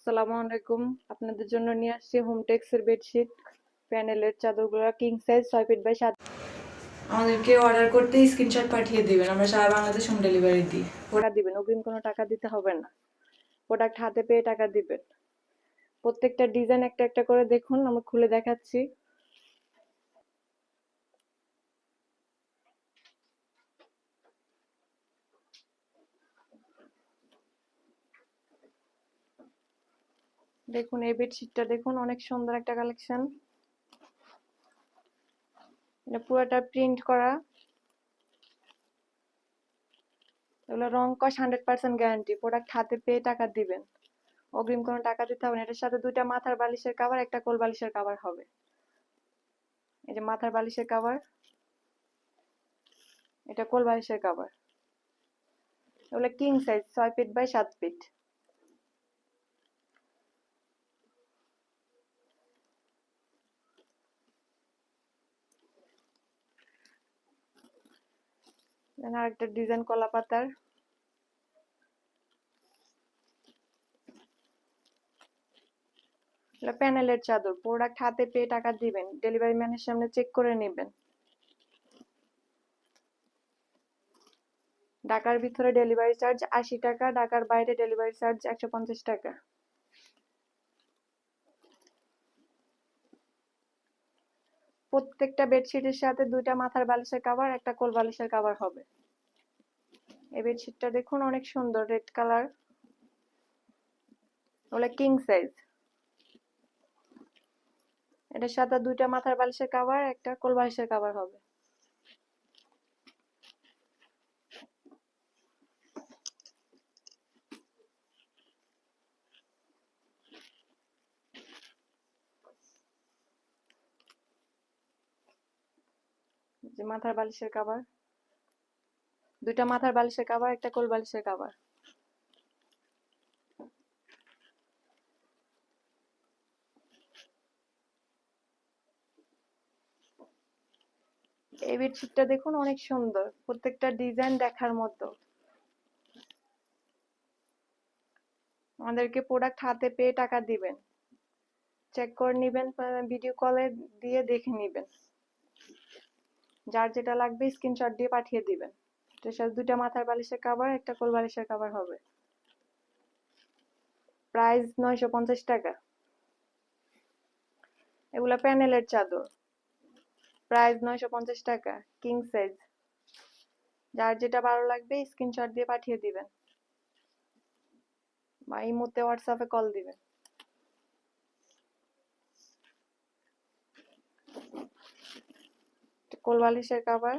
আসসালামু আলাইকুম। আপনাদের জন্য নিয়ে আসছি হোমটেক্সের বেডশিট, প্যানেলের চাদরগুলো কিং সাইজ 6 ফিট বাই 7। আমাদেরকে অর্ডার করতে স্ক্রিনশট পাঠিয়ে দিবেন, আমরা সারা বাংলাদেশ হোম ডেলিভারি দিই। টাকা দিবেন, অগ্রিম কোনো টাকা দিতে হবে না। প্রোডাক্ট হাতে পেয়ে টাকা দিবেন। প্রত্যেকটা ডিজাইন একটা একটা করে দেখুন, আমি খুলে দেখাচ্ছি। দেখুন এই বেডশিটটা দেখুন, অনেক সুন্দর একটা কালেকশন। এটা পুরোটা প্রিন্ট করা, এগুলো রং কস 100% গ্যারান্টি। প্রোডাক্ট হাতে পেয়ে টাকা দিবেন, অগ্রিম কোনো টাকা দিতে হবে না। এটার সাথে দুইটা মাথার বালিশের কভার, একটা কোল বালিশের কভার হবে। এই যে মাথার বালিশের কভার, এটা কোল বালিশের কভার। এগুলো king size 6 feet by 7 feet. আরেকটা ডিজাইন কলা পাতার, প্যানেলের চাদর। প্রোডাক্ট হাতে পেয়ে টাকা দিবেন, ডেলিভারি ম্যানের সামনে চেক করে নেবেন। ঢাকার ভিতরে ডেলিভারি চার্জ 80 টাকা, ঢাকার বাইরে ডেলিভারি চার্জ 150 টাকা। প্রত্যেকটা বেডশিটের সাথে দুইটা মাথার বালিশের কভার, একটা কোল বালিশের কভার হবে। এই বেডশিটটা দেখুন, অনেক সুন্দর, রেড কালার, ওগুলো কিং সাইজ। এটার সাথে দুইটা মাথার বালিশের কভার, একটা কোল বালিশের কভার হবে। যে মাথার বালিশের কভার, দুইটা মাথার বালিশের কভার, একটা কোল বালিশের কভার। এই বেডশিটটা দেখুন, অনেক সুন্দর, প্রত্যেকটা ডিজাইন দেখার মতো। আমাদেরকে প্রোডাক্ট হাতে পেয়ে টাকা দিবেন, চেক করে নিবেন, ভিডিও কলে দিয়ে দেখে নিবেন। যার যেটা লাগবে স্ক্রিনশট দিয়ে পাঠিয়ে দিবেন। এটার সাথে দুইটা মাথার বালিশের কভার, একটা কোল বালিশের কভার হবে। প্রাইস 950 টাকা। এগুলা প্যানেলের চাদর, প্রাইস 950 টাকা, কিং সাইজ। যার যেটা ভালো লাগবে স্ক্রিনশট দিয়ে পাঠিয়ে দিবেন বা ইমোতে হোয়াটসঅ্যাপে কল দিবেন। কোল বালিশের কভার,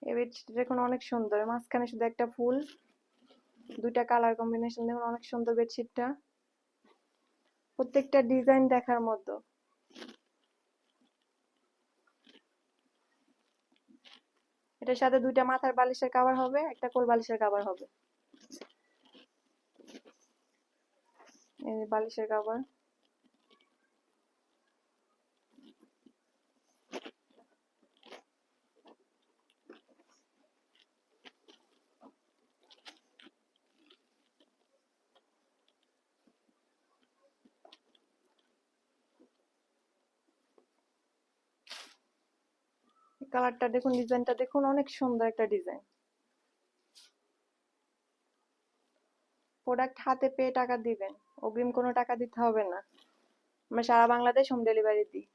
এই বেডশিটটা দেখুন, অনেক সুন্দর, মাঝখানে শুধু একটা ফুল, দুইটা কালার কম্বিনেশন দেখুন, অনেক সুন্দর বেডশিটটা। প্রত্যেকটা ডিজাইন দেখার মতো। এটার সাথে দুইটা মাথার বালিশের কভার হবে, একটা কোল বালিশের কভার হবে। এই যে বালিশের কভার, কালারটা দেখুন, ডিজাইনটা দেখুন, অনেক সুন্দর একটা ডিজাইন। প্রোডাক্ট হাতে পেয়ে টাকা দিবেন, অগ্রিম কোনো টাকা দিতে হবে না। আমরা সারা বাংলাদেশ হোম ডেলিভারি দিই।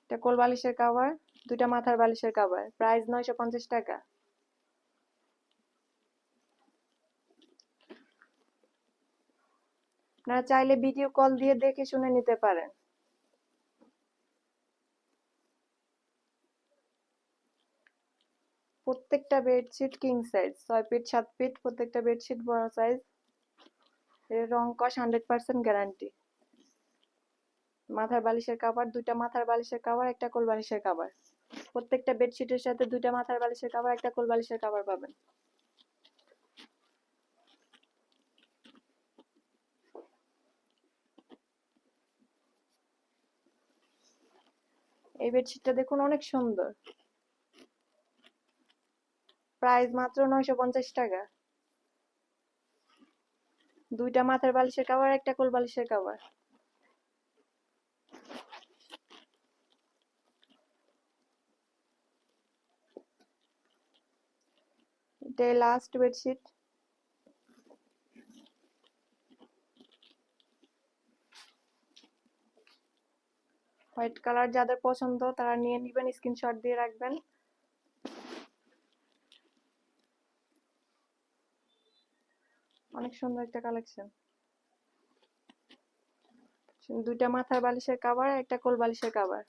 এটা কোল বালিশের কভার, দুইটা মাথার বালিশের কভার, প্রাইস 950 টাকা। আপনারা চাইলে ভিডিও কল দিয়ে দেখে শুনে নিতে পারেন। প্রত্যেকটা bedsheet king size, 6 feet 7 feet, প্রত্যেকটা বেডশিট বড় সাইজ। এর রং কস 100% গ্যারান্টি। মাথার বালিশের কাভার, দুইটা মাথার বালিশের কাভার, একটা কোল বালিশের কাভার। প্রত্যেকটা বেডশিটের সাথে দুইটা মাথার বালিশের কাভার, একটা কোল বালিশের কাভার পাবেন। এই বেডশিটটা দেখুন, অনেক সুন্দর। প্রাইস মাত্র 950 টাকা। দুইটা মাথার বালিশের কাভার, একটা কোল বালিশের কাভার। এটাই লাস্ট বেডশিট। হোয়াইট কালার যাদের পছন্দ তারা নিয়ে নেবেন, স্ক্রিনশট দিয়ে রাখবেন। অনেক সুন্দর একটা কালেকশন। দুইটা মাথার বালিশের কাভার, একটা কোল বালিশের কাভার।